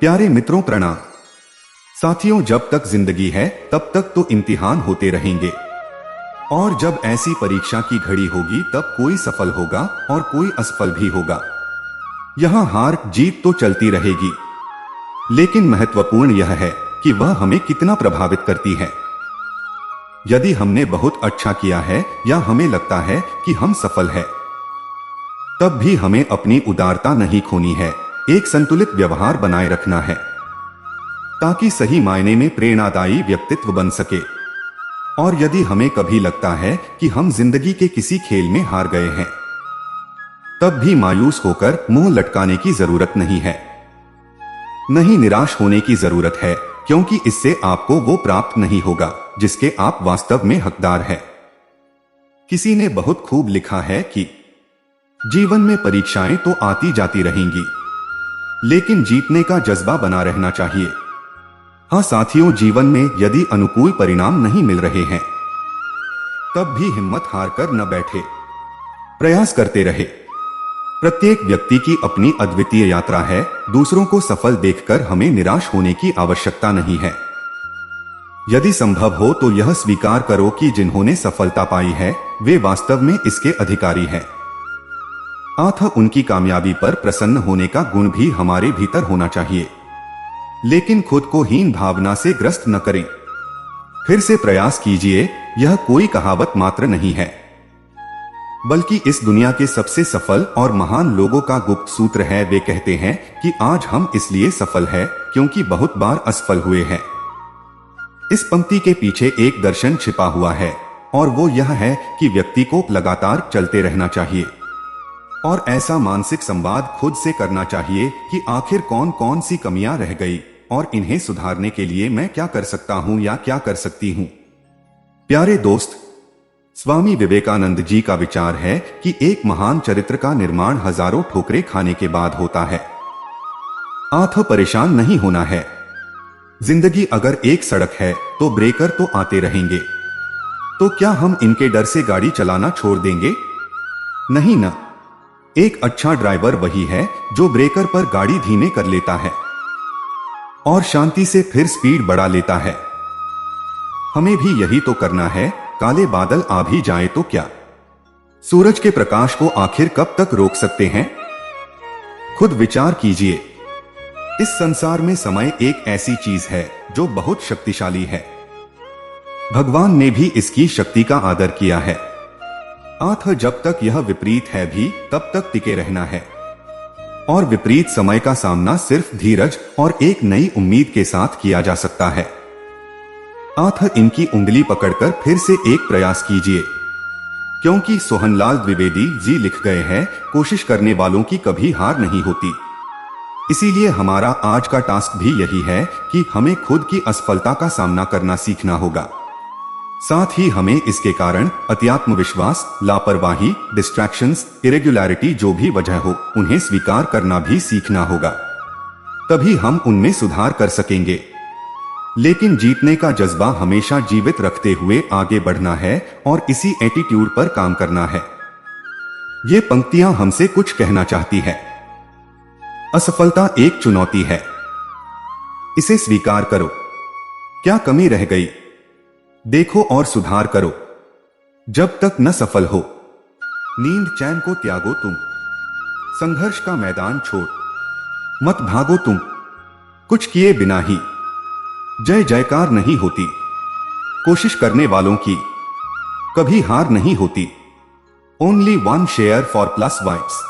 प्यारे मित्रों प्रणाम। साथियों, जब तक जिंदगी है तब तक तो इम्तिहान होते रहेंगे और जब ऐसी परीक्षा की घड़ी होगी तब कोई सफल होगा और कोई असफल भी होगा। यहाँ हार जीत तो चलती रहेगी, लेकिन महत्वपूर्ण यह है कि वह हमें कितना प्रभावित करती है। यदि हमने बहुत अच्छा किया है या हमें लगता है कि हम सफल हैं, तब भी हमें अपनी उदारता नहीं खोनी है, एक संतुलित व्यवहार बनाए रखना है ताकि सही मायने में प्रेरणादायी व्यक्तित्व बन सके। और यदि हमें कभी लगता है कि हम जिंदगी के किसी खेल में हार गए हैं, तब भी मायूस होकर मुंह लटकाने की जरूरत नहीं है। नहीं निराश होने की जरूरत है, क्योंकि इससे आपको वो प्राप्त नहीं होगा जिसके आप वास्तव में हकदार हैं। किसी ने बहुत खूब लिखा है कि जीवन में परीक्षाएं तो आती जाती रहेंगी, लेकिन जीतने का जज्बा बना रहना चाहिए। हाँ साथियों, जीवन में यदि अनुकूल परिणाम नहीं मिल रहे हैं, तब भी हिम्मत हारकर न बैठे, प्रयास करते रहे। प्रत्येक व्यक्ति की अपनी अद्वितीय यात्रा है। दूसरों को सफल देखकर हमें निराश होने की आवश्यकता नहीं है। यदि संभव हो तो यह स्वीकार करो कि जिन्होंने सफलता पाई है वे वास्तव में इसके अधिकारी हैं। अतः उनकी कामयाबी पर प्रसन्न होने का गुण भी हमारे भीतर होना चाहिए, लेकिन खुद को हीन भावना से ग्रस्त न करें। फिर से प्रयास कीजिए, यह कोई कहावत मात्र नहीं है, बल्कि इस दुनिया के सबसे सफल और महान लोगों का गुप्त सूत्र है। वे कहते हैं कि आज हम इसलिए सफल हैं क्योंकि बहुत बार असफल हुए हैं। इस पंक्ति के पीछे एक दर्शन छिपा हुआ है, और वो यह है कि व्यक्ति को लगातार चलते रहना चाहिए और ऐसा मानसिक संवाद खुद से करना चाहिए कि आखिर कौन कौन सी कमियां रह गई और इन्हें सुधारने के लिए मैं क्या कर सकता हूं या क्या कर सकती हूं। प्यारे दोस्त, स्वामी विवेकानंद जी का विचार है कि एक महान चरित्र का निर्माण हजारों ठोकरें खाने के बाद होता है। अतः परेशान नहीं होना है। जिंदगी अगर एक सड़क है तो ब्रेकर तो आते रहेंगे, तो क्या हम इनके डर से गाड़ी चलाना छोड़ देंगे? नहीं ना। एक अच्छा ड्राइवर वही है जो ब्रेकर पर गाड़ी धीमे कर लेता है और शांति से फिर स्पीड बढ़ा लेता है। हमें भी यही तो करना है। काले बादल आ भी जाए तो क्या, सूरज के प्रकाश को आखिर कब तक रोक सकते हैं? खुद विचार कीजिए। इस संसार में समय एक ऐसी चीज है जो बहुत शक्तिशाली है। भगवान ने भी इसकी शक्ति का आदर किया है। अतः जब तक यह विपरीत है भी तब तक टिके रहना है, और विपरीत समय का सामना सिर्फ धीरज और एक नई उम्मीद के साथ किया जा सकता है। अतः इनकी उंगली पकड़कर फिर से एक प्रयास कीजिए, क्योंकि सोहनलाल द्विवेदी जी लिख गए हैं, कोशिश करने वालों की कभी हार नहीं होती। इसीलिए हमारा आज का टास्क भी यही है कि हमें खुद की असफलता का सामना करना सीखना होगा। साथ ही हमें इसके कारण अत्यात्म विश्वास, लापरवाही, डिस्ट्रैक्शंस, इरेगुलरिटी जो भी वजह हो, उन्हें स्वीकार करना भी सीखना होगा। तभी हम उनमें सुधार कर सकेंगे। लेकिन जीतने का जज्बा हमेशा जीवित रखते हुए आगे बढ़ना है और इसी एटीट्यूड पर काम करना है। ये पंक्तियां हमसे कुछ कहना चाहती है। असफलता एक चुनौती है, इसे स्वीकार करो। क्या कमी रह गई, देखो और सुधार करो। जब तक न सफल हो, नींद चैन को त्यागो तुम, संघर्ष का मैदान छोड़ मत भागो तुम। कुछ किए बिना ही जय जयकार नहीं होती, कोशिश करने वालों की कभी हार नहीं होती। Only one share for plus vibes.